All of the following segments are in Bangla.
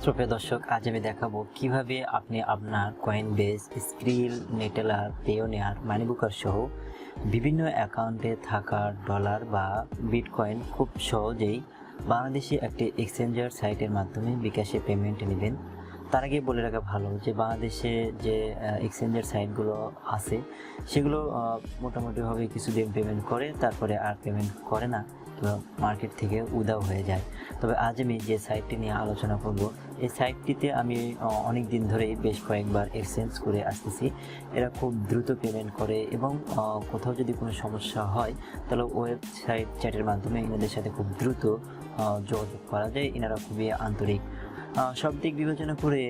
সুপ্রিয় দর্শক, আজ আমি দেখাবো কিভাবে আপনি আপনার কয়েনবেস, স্ক্রিল, নেটেলার, পেওনিয়ার, মানিবুকার সহ বিভিন্ন অ্যাকাউন্টে থাকা ডলার বা বিটকয়েন খুব সহজেই বাংলাদেশি একটি এক্সচেঞ্জার সাইটের মাধ্যমে বিকাশে পেমেন্ট নেবেন। তার আগে বলে রাখা ভালো যে বাংলাদেশে যে এক্সচেঞ্জার সাইটগুলো আছে সেগুলো মোটামুটিভাবে কিছুদিন পেমেন্ট করে, তারপরে আর পেমেন্ট করে না, মার্কেট থেকে উধাও হয়ে যায়। তবে আজ আমি যে সাইটটি নিয়ে আলোচনা করব, এই সাইটটিতে আমি অনেক দিন ধরেই বেশ কয়েকবার এক্সচেঞ্জ করে আসতেছি। এরা খুব দ্রুত পেমেন্ট করে এবং কোথাও যদি কোনো সমস্যা হয় তাহলে ওয়েবসাইট চ্যাটের মাধ্যমে এনাদের সাথে খুব দ্রুত যোগাযোগ করা যায়। এনারা খুবই আন্তরিক। সব দিক বিবেচনা করে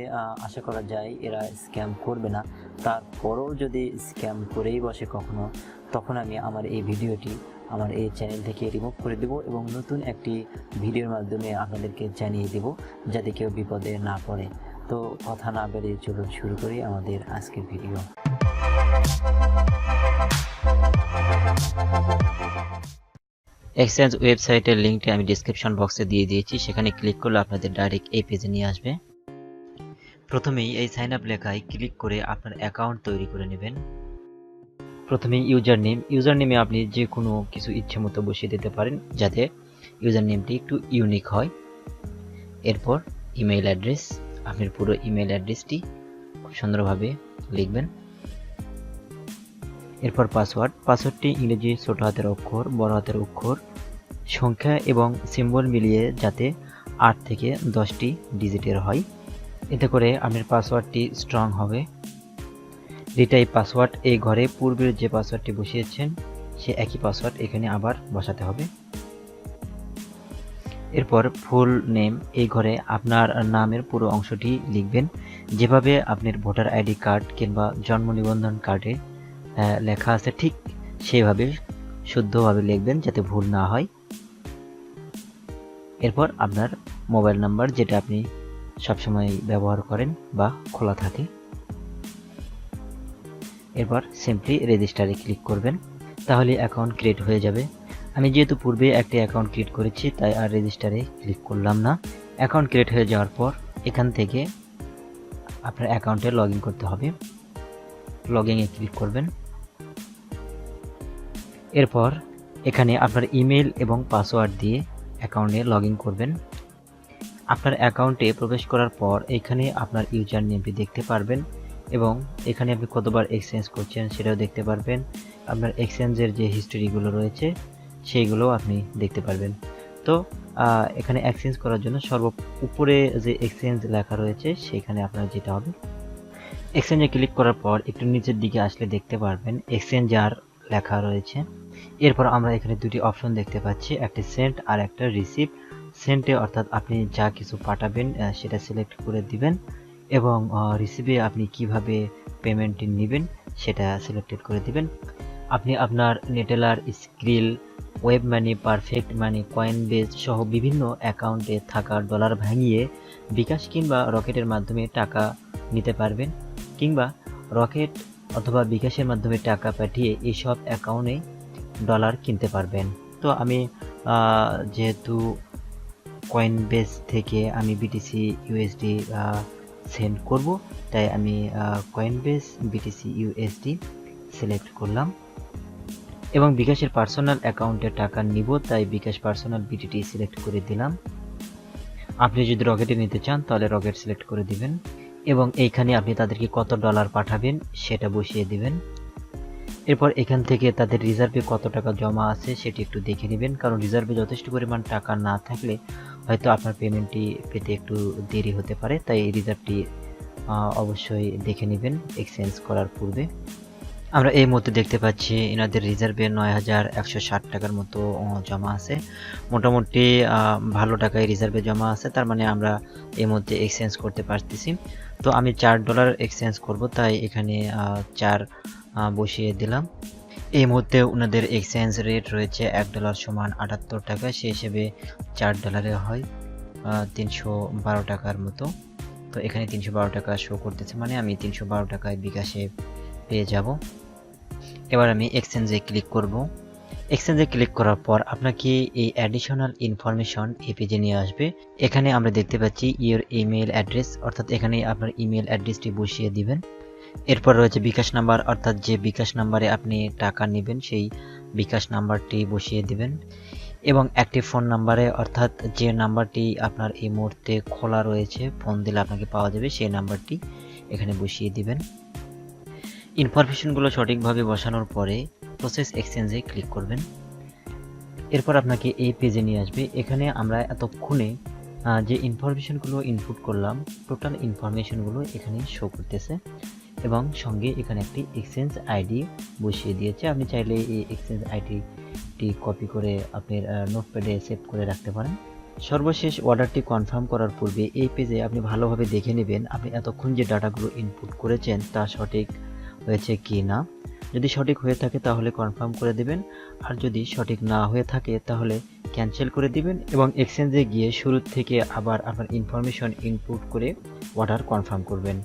আশা করা যায় এরা স্ক্যাম করবে না। তারপরেও যদি স্ক্যাম করেই বসে কখনো, তখন আমি আমার এই ভিডিওটি আমার এই চ্যানেল থেকে রিমুভ করে দেব এবং নতুন একটি ভিডিওর মাধ্যমে আপনাদেরকে জানিয়ে দেব, যাতে কেউ বিপদে না পড়ে। তো কথা না বেরিয়ে চলুন শুরু করি আমাদের আজকের ভিডিও। এক্সচেঞ্জ ওয়েবসাইটের লিঙ্কটি আমি ডিসক্রিপশন বক্সে দিয়ে দিয়েছি, সেখানে ক্লিক করলে আপনাদের ডাইরেক্ট এই পেজে নিয়ে আসবে। প্রথমেই এই সাইন আপ লেখায় ক্লিক করে আপনার অ্যাকাউন্ট তৈরি করে নেবেন। প্রথমে ইউজার নেমে আপনি যে কোনো কিছু ইচ্ছে মতো বসিয়ে দিতে পারেন, যাতে ইউজার নেমটি একটু ইউনিক হয়। এরপর ইমেইল অ্যাড্রেস, আপনার পুরো ইমেইল অ্যাড্রেসটি খুব সুন্দরভাবে লিখবেন। এরপর পাসওয়ার্ডটি ইংরেজি ছোট হাতের অক্ষর, বড় হাতের অক্ষর, সংখ্যা এবং সিম্বল মিলিয়ে যাতে 8 থেকে 10টি ডিজিটের হয়, এতে করে আপনার পাসওয়ার্ডটি স্ট্রং হবে। রিটাইপ পাসওয়ার্ড, এই ঘরে পূর্বের যে পাসওয়ার্ডটি বসিয়েছেন সে একই পাসওয়ার্ড এখানে আবার বসাতে হবে। এরপর ফুল নেম, এই ঘরে আপনার নামের পুরো অংশটি লিখবেন, যেভাবে আপনার ভোটার আইডি কার্ড কিংবা জন্ম নিবন্ধন কার্ডে লেখা আছে ঠিক সেইভাবে শুদ্ধভাবে লিখবেন, যাতে ভুল না হয়। এরপর আপনার মোবাইল নাম্বার, যেটা আপনি সবসময় ব্যবহার করেন বা খোলা থাকে। এরপর সিম্পলি রেজিস্টারে ক্লিক করবেন, তাহলে অ্যাকাউন্ট ক্রিয়েট হয়ে যাবে। আমি যেহেতু পূর্বে একটি অ্যাকাউন্ট ক্রিয়েট করেছি তাই আর রেজিস্টারে ক্লিক করলাম না। অ্যাকাউন্ট ক্রিয়েট হয়ে যাওয়ার পর এখান থেকে আপনার অ্যাকাউন্টে লগ ইন করতে হবে। লগ ইনে ক্লিক করবেন। এরপর এখানে আপনার ইমেল এবং পাসওয়ার্ড দিয়ে অ্যাকাউন্টে লগ ইন করবেন। আপনার অ্যাকাউন্টে প্রবেশ করার পর এখানে আপনার ইউজার নেমটি দেখতে পারবেন এবং এখানে আপনি কতবার এক্সচেঞ্জ করছেন সেটাও দেখতে পারবেন। আপনার এক্সচেঞ্জের যে হিস্ট্রিগুলো রয়েছে সেইগুলোও আপনি দেখতে পারবেন। তো এখানে এক্সচেঞ্জ করার জন্য উপরে যে এক্সচেঞ্জ লেখা রয়েছে সেখানে আপনার যেতে হবে। এক্সচেঞ্জে ক্লিক করার পর একটু নিচের দিকে আসলে দেখতে পারবেন এক্সচেঞ্জার লেখা রয়েছে। এরপর আমরা এখানে দুটি অপশন দেখতে পাচ্ছি, একটা সেন্ড আর একটা রিসিভ। সেন্ডে অর্থাৎ আপনি যা কিছু পাঠাবেন সেটা সিলেক্ট করে দিবেন এবং রিসিভে আপনি কিভাবে পেমেন্টটি নেবেন সেটা সিলেক্টেড করে দিবেন। আপনি আপনার Neteller, Skrill, WebMoney, Perfect Money, Coinbase সহ বিভিন্ন অ্যাকাউন্টে থাকা ডলার ভাঙিয়ে বিকাশ কিংবা রকেটের মাধ্যমে টাকা নিতে পারবেন, কিংবা রকেট অথবা বিকাশের মাধ্যমে টাকা পাঠিয়ে এইসব অ্যাকাউন্টে ডলার কিনতে পারবেন। তো আমি যেহেতু কয়েনবেস থেকে আমি বিটিসি ইউএসডি সেন্ড করব, তাই আমি কয়েনবেস বিটিসি ইউএসডি সিলেক্ট করলাম এবং বিকাশের পার্সোনাল অ্যাকাউন্টে টাকা নিব, তাই বিকাশ পার্সোনাল বিটিটি সিলেক্ট করে দিলাম। আপনি যদি রকেটে নিতে চান তাহলে রকেট সিলেক্ট করে দিবেন এবং এইখানে আপনি তাদেরকে কত ডলার পাঠাবেন সেটা বসিয়ে দিবেন। এরপর এখান থেকে তাদের রিজার্ভে কত টাকা জমা আছে সেটি একটু দেখে নেবেন, কারণ রিজার্ভে যথেষ্ট পরিমাণ টাকা না থাকলে হয়তো আপনার পেমেন্টটি পেতে একটু দেরি হতে পারে, তাই এই রিজার্ভটি অবশ্যই দেখে নেবেন এক্সচেঞ্জ করার পূর্বে। আমরা এই মুহূর্তে দেখতে পাচ্ছি এনাদের রিজার্ভে ৯,১৬০ টাকার মতো জমা আছে। মোটামুটি ভালো টাকায় রিজার্ভে জমা আছে, তার মানে আমরা এই মুহূর্তে এক্সচেঞ্জ করতে পারতেছি। তো আমি $4 এক্সচেঞ্জ করব, তাই এখানে 4 বসিয়ে দিলাম। এই মুহূর্তে ওনাদের এক্সচেঞ্জ রেট রয়েছে $1 সমান 78 টাকা, সেই হিসেবে $4 হয় 312 টাকার মতো। তো এখানে 312 টাকা শো করতেছে, মানে আমি 312 টাকায় বিকাশে পেয়ে যাব। এবার আমি এক্সচেঞ্জে ক্লিক করব। এক্সচেঞ্জে ক্লিক করার পর আপনাকে এই অ্যাডিশনাল ইনফরমেশন এই পেজে নিয়ে আসবে। এখানে আমরা দেখতে পাচ্ছি ইওর ইমেল অ্যাড্রেস, অর্থাৎ এখানে আপনার ইমেল অ্যাড্রেসটি বসিয়ে দিবেন। এরপর রয়েছে বিকাশ নাম্বার, অর্থাৎ যে বিকাশ নাম্বারে আপনি টাকা নেবেন সেই বিকাশ নাম্বারটি বসিয়ে দিবেন। এবং একটি ফোন নাম্বারে, অর্থাৎ যে নাম্বারটি আপনার এই মুহূর্তে খোলা রয়েছে, ফোন দিলে আপনাকে পাওয়া যাবে সেই নাম্বারটি এখানে বসিয়ে দিবেন। ইনফরমেশনগুলো সঠিকভাবে বসানোর পরে প্রসেস এক্সচেঞ্জে ক্লিক করবেন। এরপর আপনাকে এই পেজে নিয়ে আসবে। এখানে আমরা এতক্ষণে যে ইনফরমেশনগুলো ইনপুট করলাম, টোটাল ইনফরমেশনগুলো এখানে শো করতেছে এবং সঙ্গে এখানে একটি এক্সচেঞ্জ আইডি বসিয়ে দিয়েছে। আপনি চাইলে এই এক্সচেঞ্জ আইডিটি কপি করে আপনার নোটপ্যাডে সেভ করে রাখতে পারেন। সর্বশেষ অর্ডারটি কনফার্ম করার পূর্বে এই পেজে আপনি ভালোভাবে দেখে নেবেন আপনি এতক্ষণ যে ডাটাগুলো ইনপুট করেছেন তা সঠিক হয়েছে কি না। যদি সঠিক হয়ে থাকে তাহলে কনফার্ম করে দিবেন, আর যদি সঠিক না হয়ে থাকে তাহলে ক্যান্সেল করে দিবেন এবং এক্সচেঞ্জে গিয়ে শুরু থেকে আবার আপনার ইনফরমেশন ইনপুট করে অর্ডার কনফার্ম করবেন।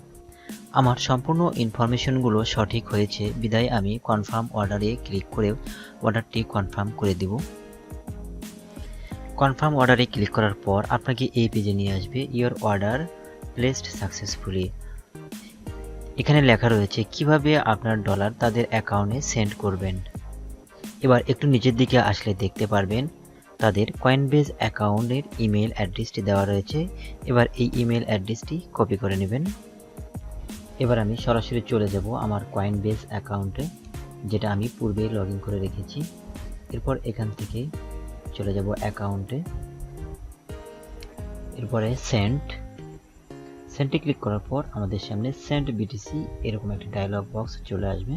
আমার সম্পূর্ণ ইনফরমেশনগুলো সঠিক হয়েছে বিদায় আমি কনফার্ম অর্ডারে ক্লিক করে অর্ডারটি কনফার্ম করে দিব। কনফার্ম অর্ডারে ক্লিক করার পর আপনাকে এই পেজে নিয়ে আসবে ইওর অর্ডার প্লেসড সাকসেসফুলি। এখানে লেখা রয়েছে কিভাবে আপনার ডলার তাদের অ্যাকাউন্টে সেন্ড করবেন। এবার একটু নিচের দিকে আসলে দেখতে পারবেন তাদের কয়েনবেজ অ্যাকাউন্টের ইমেল অ্যাড্রেসটি দেওয়া রয়েছে। এবার এই ইমেল অ্যাড্রেসটি কপি করে নেবেন। এবার আমি সরাসরি চলে যাব আমার কয়েনবেজ অ্যাকাউন্টে, যেটা আমি পূর্বে লগ ইন করে রেখেছি। এরপর এখান থেকে চলে যাব অ্যাকাউন্টে, এরপরে সেন্টে ক্লিক করার পর আমাদের সামনে সেন্ড বিটিসি এরকম একটি ডায়লগ বক্স চলে আসবে।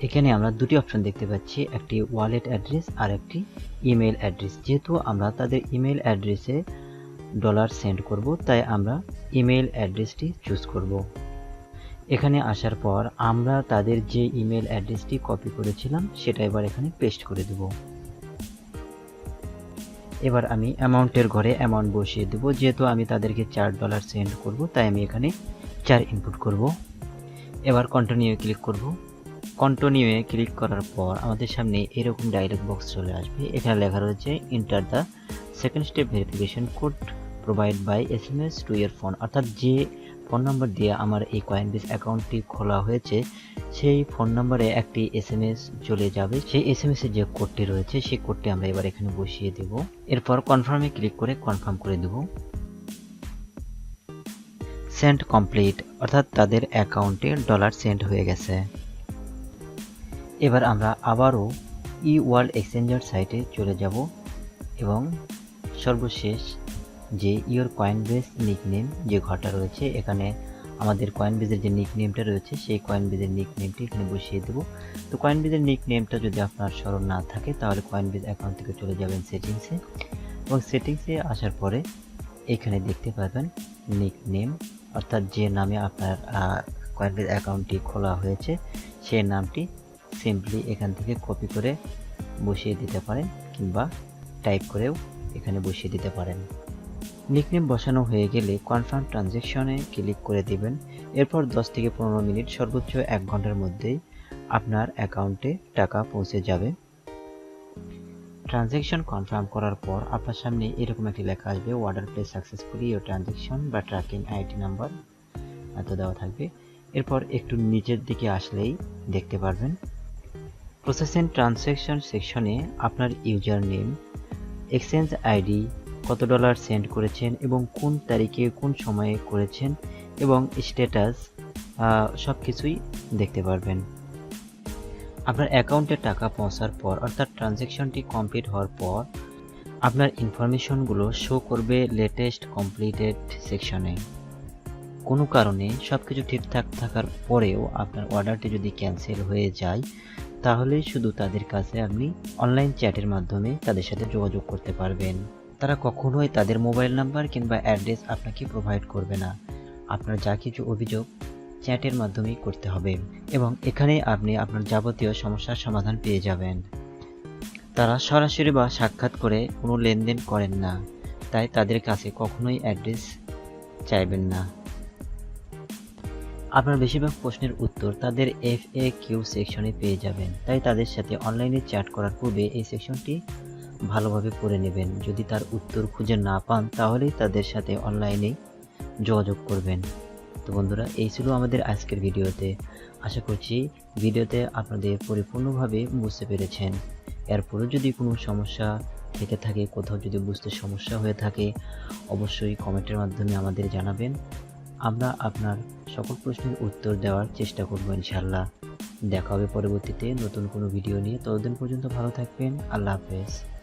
এখানে আমরা দুটি অপশন দেখতে পাচ্ছি, একটি ওয়ালেট অ্যাড্রেস আর একটি ইমেল অ্যাড্রেস। যেহেতু আমরা তাদের ইমেল অ্যাড্রেসে ডলার সেন্ড করব তাই আমরা ইমেল অ্যাড্রেসটি চুজ করব। এখানে আসার পর আমরা তাদের যে ইমেল অ্যাড্রেসটি কপি করেছিলাম সেটা এবার এখানে পেস্ট করে দেব। এবার আমি অ্যামাউন্টের ঘরে অ্যামাউন্ট বসিয়ে দেব। যেহেতু আমি তাদেরকে $4 সেন্ড করব তাই আমি এখানে 4 ইনপুট করব। এবার কন্টিনিউ ক্লিক করব। কন্টিনিউয়ে ক্লিক করার পর আমাদের সামনে এরকম ডায়লগ বক্স চলে আসবে। এখানে লেখা রয়েছে enter the second step verification code provided by SMS to your phone, অর্থাৎ যে ফোন নাম্বার দিয়ে আমার এই কয়েনবেজ অ্যাকাউন্টটি খোলা হয়েছে সেই ফোন নাম্বারে একটি SMS চলে যাবে। সেই SMS এর যে কোডটি রয়েছে সেই কোডটি আমরা এবার এখানে বসিয়ে দেব। এরপর কনফার্মে ক্লিক করে কনফার্ম করে দেব। সেন্ড কমপ্লিট, অর্থাৎ তাদের অ্যাকাউন্টে ডলার সেন্ড হয়ে গেছে। এবার আমরা আবারও ওয়ার্ল্ড এক্সচেঞ্জার সাইটে চলে যাব এবং সর্বশেষ যে ইওর কয়েনবেজ নিকনেম যে ঘরটা রয়েছে এখানে আমাদের কয়েনবেজের যে নিকনেমটা রয়েছে সেই কয়েনবেজের নিকনেমটি এখানে বসিয়ে দেব। তো কয়েনবেজের নিকনেমটা যদি আপনার স্মরণ না থাকে তাহলে কয়েনবেজ অ্যাকাউন্ট থেকে চলে যাবেন সেটিংসে এবং সেটিংসে আসার পরে এখানে দেখতে পাবেন নিকনেম, অর্থাৎ যে নামে আপনার কয়েনবেজ অ্যাকাউন্টটি খোলা হয়েছে সেই নামটি সিম্পলি এখান থেকে কপি করে বসিয়ে দিতে পারেন কিংবা টাইপ করেও এখানে বসিয়ে দিতে পারেন। নিকনেম বসানো হয়ে গেলে কনফার্ম ট্রানজ্যাকশনে ক্লিক করে দিবেন। এরপর 10 থেকে 15 মিনিট সর্বোচ্চ 1 ঘন্টার মধ্যেই আপনার অ্যাকাউন্টে টাকা পৌঁছে যাবে। ট্রানজ্যাকশন কনফার্ম করার পর আপনার সামনে এরকম একটি লেখা আসবে order place successfully your transaction বা ট্র্যাকিং আইডি নাম্বার এত দেওয়া থাকবে। এরপর একটু নিচের দিকে আসলেই দেখতে পারবেন প্রসেসিং ট্রানজ্যাকশন সেকশনে আপনার ইউজার নেম, এক্সচেঞ্জ আইডি, কত ডলার সেন্ড করেছেন এবং কোন তারিখে কোন সময়ে করেছেন এবং স্ট্যাটাস সব কিছুই দেখতে পারবেন। আপনার অ্যাকাউন্টে টাকা পৌঁছার পর অর্থাৎ ট্রানজ্যাকশনটি কমপ্লিট হওয়ার পর আপনার ইনফরমেশনগুলো শো করবে লেটেস্ট কমপ্লিটেড সেকশনে। কোনো কারণে সব কিছু ঠিকঠাক থাকার পরেও আপনার অর্ডারটি যদি ক্যান্সেল হয়ে যায় তাহলে শুধু তাদের কাছে আপনি অনলাইন চ্যাটের মাধ্যমে তাদের সাথে যোগাযোগ করতে পারবেন। তারা কখনোই তাদের মোবাইল নাম্বার কিংবা অ্যাড্রেস আপনাকে প্রোভাইড করবে না। আপনার যা কিছু অভিযোগ চ্যাটের মাধ্যমেই করতে হবে এবং এখানে আপনি আপনার যাবতীয় সমস্যার সমাধান পেয়ে যাবেন। তারা সরাসরি বা সাক্ষাৎ করে কোনো লেনদেন করেন না, তাই তাদের কাছে কখনোই অ্যাড্রেস চাইবেন না। আপনার বেশিরভাগ প্রশ্নের উত্তর তাদের FAQ সেকশনে পেয়ে যাবেন, তাই তাদের সাথে অনলাইনে চ্যাট করার পূর্বে এই সেকশনটি ভালোভাবে পড়ে নেবেন। যদি তার উত্তর খুঁজে না পান তাহলেই তাদের সাথে অনলাইনে যোগাযোগ করবেন। তো বন্ধুরা, এই ছিল আমাদের আজকের ভিডিওতে। আশা করছি ভিডিওতে আপনাদের পরিপূর্ণভাবে বুঝতে পেরেছেন। এরপরও যদি কোনো সমস্যা থেকে থাকে, কোথাও যদি বুঝতে সমস্যা হয়ে থাকে, অবশ্যই কমেন্টের মাধ্যমে আমাদের জানাবেন। আমরা আপনার সকল প্রশ্নের উত্তর দেওয়ার চেষ্টা করব ইনশাআল্লাহ। দেখা হবে পরবর্তীতে নতুন কোনো ভিডিও নিয়ে। ততদিন পর্যন্ত ভালো থাকবেন। আল্লাহ হাফেজ।